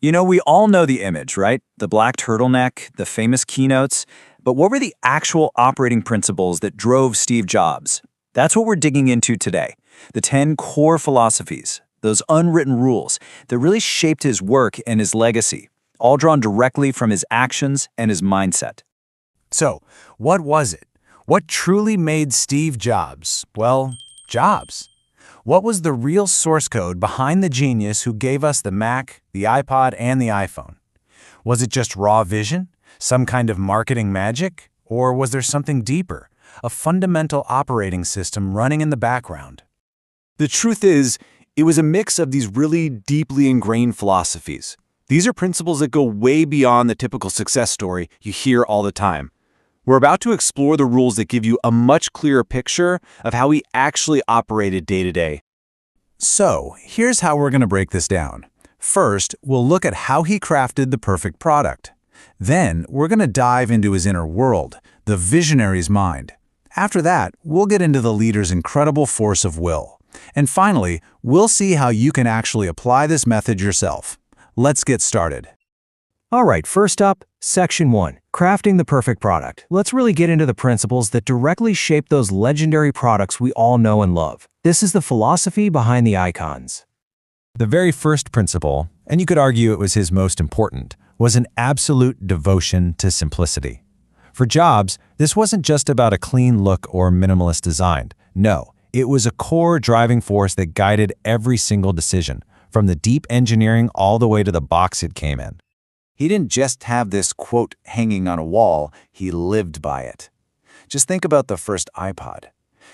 We all know the image, right? The black turtleneck, the famous keynotes. But what were the actual operating principles that drove Steve Jobs? That's what we're digging into today. The 10 core philosophies, those unwritten rules that really shaped his work and his legacy, all drawn directly from his actions and his mindset. So, what was it? What truly made Steve Jobs, well, Jobs? What was the real source code behind the genius who gave us the Mac, the iPod, and the iPhone? Was it just raw vision? Some kind of marketing magic? Or was there something deeper? A fundamental operating system running in the background? The truth is, it was a mix of these really deeply ingrained philosophies. These are principles that go way beyond the typical success story you hear all the time. We're about to explore the rules that give you a much clearer picture of how he actually operated day to day. So, here's how we're going to break this down. First, we'll look at how he crafted the perfect product. Then, we're going to dive into his inner world, the visionary's mind. After that, we'll get into the leader's incredible force of will. And finally, we'll see how you can actually apply this method yourself. Let's get started. All right, first up, Section 1, Crafting the Perfect Product. Let's really get into the principles that directly shape those legendary products we all know and love. This is the philosophy behind the icons. The very first principle, and you could argue it was his most important, was an absolute devotion to simplicity. For Jobs, this wasn't just about a clean look or minimalist design. No, it was a core driving force that guided every single decision, from the deep engineering all the way to the box it came in. He didn't just have this quote hanging on a wall, he lived by it. Just think about the first iPod.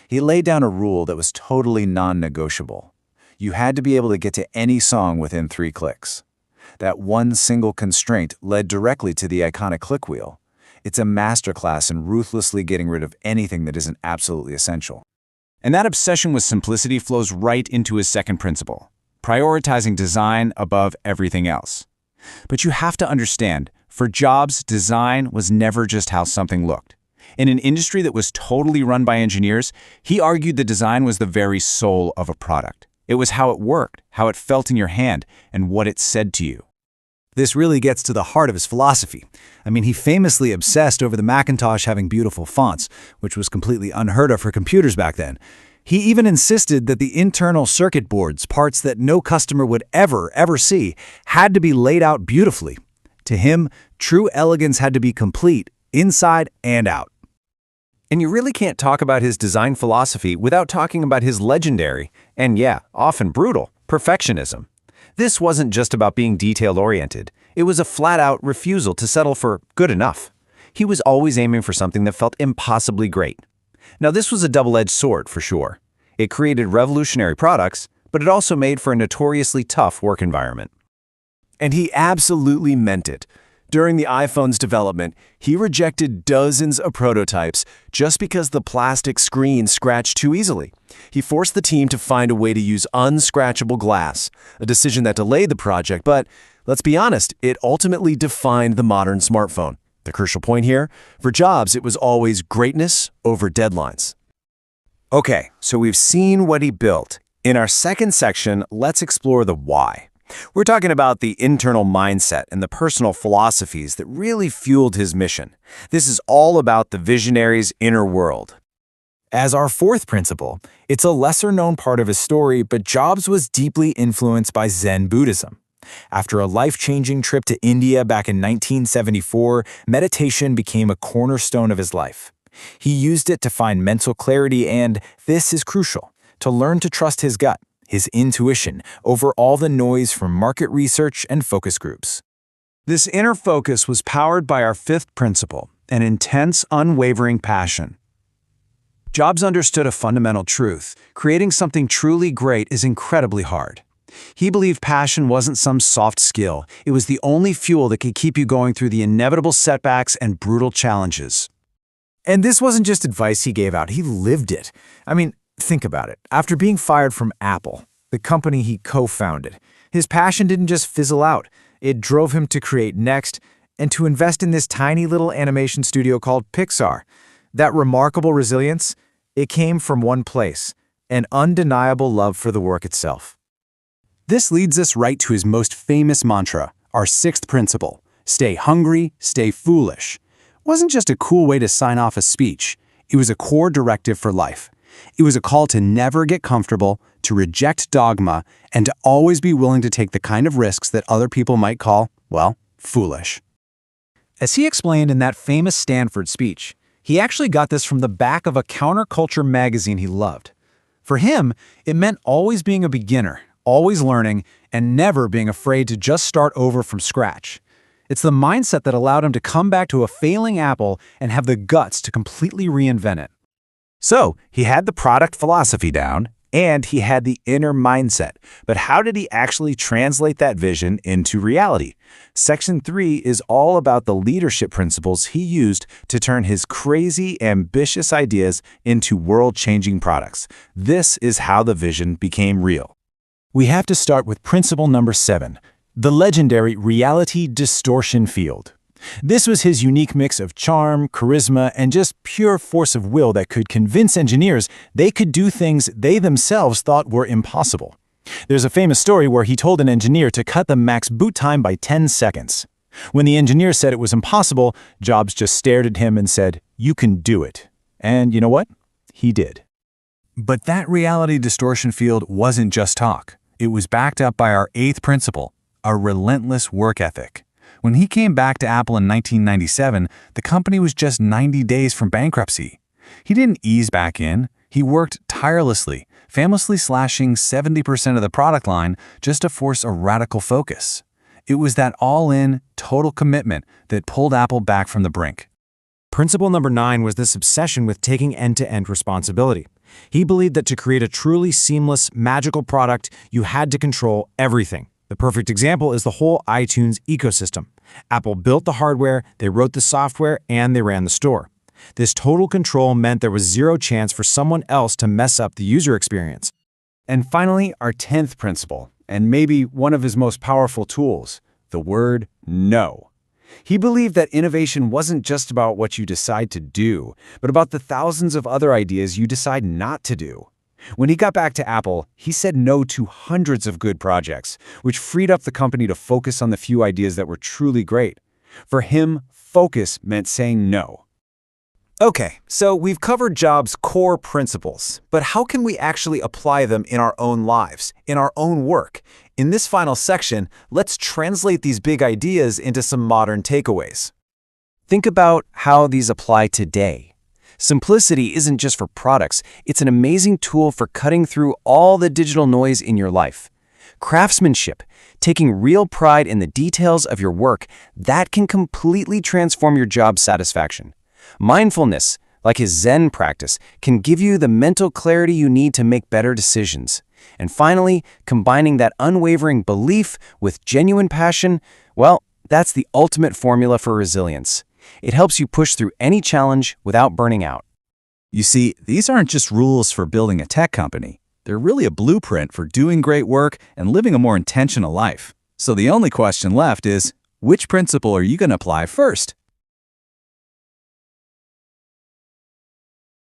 He laid down a rule that was totally non-negotiable. You had to be able to get to any song within 3 clicks. That one single constraint led directly to the iconic click wheel. It's a masterclass in ruthlessly getting rid of anything that isn't absolutely essential. And that obsession with simplicity flows right into his second principle, prioritizing design above everything else. But you have to understand, for Jobs, design was never just how something looked. In an industry that was totally run by engineers, he argued that design was the very soul of a product. It was how it worked, how it felt in your hand, and what it said to you. This really gets to the heart of his philosophy. He famously obsessed over the Macintosh having beautiful fonts, which was completely unheard of for computers back then. He even insisted that the internal circuit boards, parts that no customer would ever see, had to be laid out beautifully. To him, true elegance had to be complete, inside and out. And you really can't talk about his design philosophy without talking about his legendary, and yeah, often brutal, perfectionism. This wasn't just about being detail-oriented. It was a flat-out refusal to settle for good enough. He was always aiming for something that felt impossibly great. Now, this was a double-edged sword, for sure. It created revolutionary products, but it also made for a notoriously tough work environment. And he absolutely meant it. During the iPhone's development, he rejected dozens of prototypes just because the plastic screen scratched too easily. He forced the team to find a way to use unscratchable glass, a decision that delayed the project, but let's be honest, it ultimately defined the modern smartphone. The crucial point here, for Jobs, it was always greatness over deadlines. Okay, so we've seen what he built. In our second section, let's explore the why. We're talking about the internal mindset and the personal philosophies that really fueled his mission. This is all about the visionary's inner world. As our fourth principle, it's a lesser-known part of his story, but Jobs was deeply influenced by Zen Buddhism. After a life-changing trip to India back in 1974, meditation became a cornerstone of his life. He used it to find mental clarity and, this is crucial, to learn to trust his gut, his intuition, over all the noise from market research and focus groups. This inner focus was powered by our fifth principle, an intense, unwavering passion. Jobs understood a fundamental truth. Creating something truly great is incredibly hard. He believed passion wasn't some soft skill. It was the only fuel that could keep you going through the inevitable setbacks and brutal challenges. And this wasn't just advice he gave out, he lived it. Think about it. After being fired from Apple, the company he co-founded, his passion didn't just fizzle out. It drove him to create Next and to invest in this tiny little animation studio called Pixar. That remarkable resilience, it came from one place, an undeniable love for the work itself. This leads us right to his most famous mantra, Our sixth principle: stay hungry, stay foolish. Wasn't just a cool way to sign off a speech. It was a core directive for life. It was a call to never get comfortable, to reject dogma, and to always be willing to take the kind of risks that other people might call, well, foolish. As he explained in that famous Stanford speech, he actually got this from the back of a counterculture magazine he loved. For him, it meant always being a beginner, always learning, and never being afraid to just start over from scratch. It's the mindset that allowed him to come back to a failing Apple and have the guts to completely reinvent it. So, he had the product philosophy down, and he had the inner mindset. But how did he actually translate that vision into reality? Section 3 is all about the leadership principles he used to turn his crazy, ambitious ideas into world-changing products. This is how the vision became real. We have to start with principle number 7, the legendary reality distortion field. This was his unique mix of charm, charisma, and just pure force of will that could convince engineers they could do things they themselves thought were impossible. There's a famous story where he told an engineer to cut the max boot time by 10 seconds. When the engineer said it was impossible, Jobs just stared at him and said, "You can do it." And you know what? He did. But that reality distortion field wasn't just talk. It was backed up by our eighth principle, a relentless work ethic. When he came back to Apple in 1997, the company was just 90 days from bankruptcy. He didn't ease back in. He worked tirelessly, famously slashing 70% of the product line just to force a radical focus. It was that all-in, total commitment that pulled Apple back from the brink. Principle number 9 was this obsession with taking end-to-end responsibility. He believed that to create a truly seamless, magical product, you had to control everything. The perfect example is the whole iTunes ecosystem. Apple built the hardware, they wrote the software, and they ran the store. This total control meant there was zero chance for someone else to mess up the user experience. And finally, our 10th principle, and maybe one of his most powerful tools, the word no. He believed that innovation wasn't just about what you decide to do, but about the thousands of other ideas you decide not to do. When he got back to Apple, he said no to hundreds of good projects, which freed up the company to focus on the few ideas that were truly great. For him, focus meant saying no. Okay, so we've covered Jobs' core principles, but how can we actually apply them in our own lives, in our own work? In this final section, let's translate these big ideas into some modern takeaways. Think about how these apply today. Simplicity isn't just for products, it's an amazing tool for cutting through all the digital noise in your life. Craftsmanship, taking real pride in the details of your work, that can completely transform your job satisfaction. Mindfulness, like his Zen practice, can give you the mental clarity you need to make better decisions. And finally, combining that unwavering belief with genuine passion, well, that's the ultimate formula for resilience. It helps you push through any challenge without burning out. You see, these aren't just rules for building a tech company. They're really a blueprint for doing great work and living a more intentional life. So the only question left is, which principle are you going to apply first?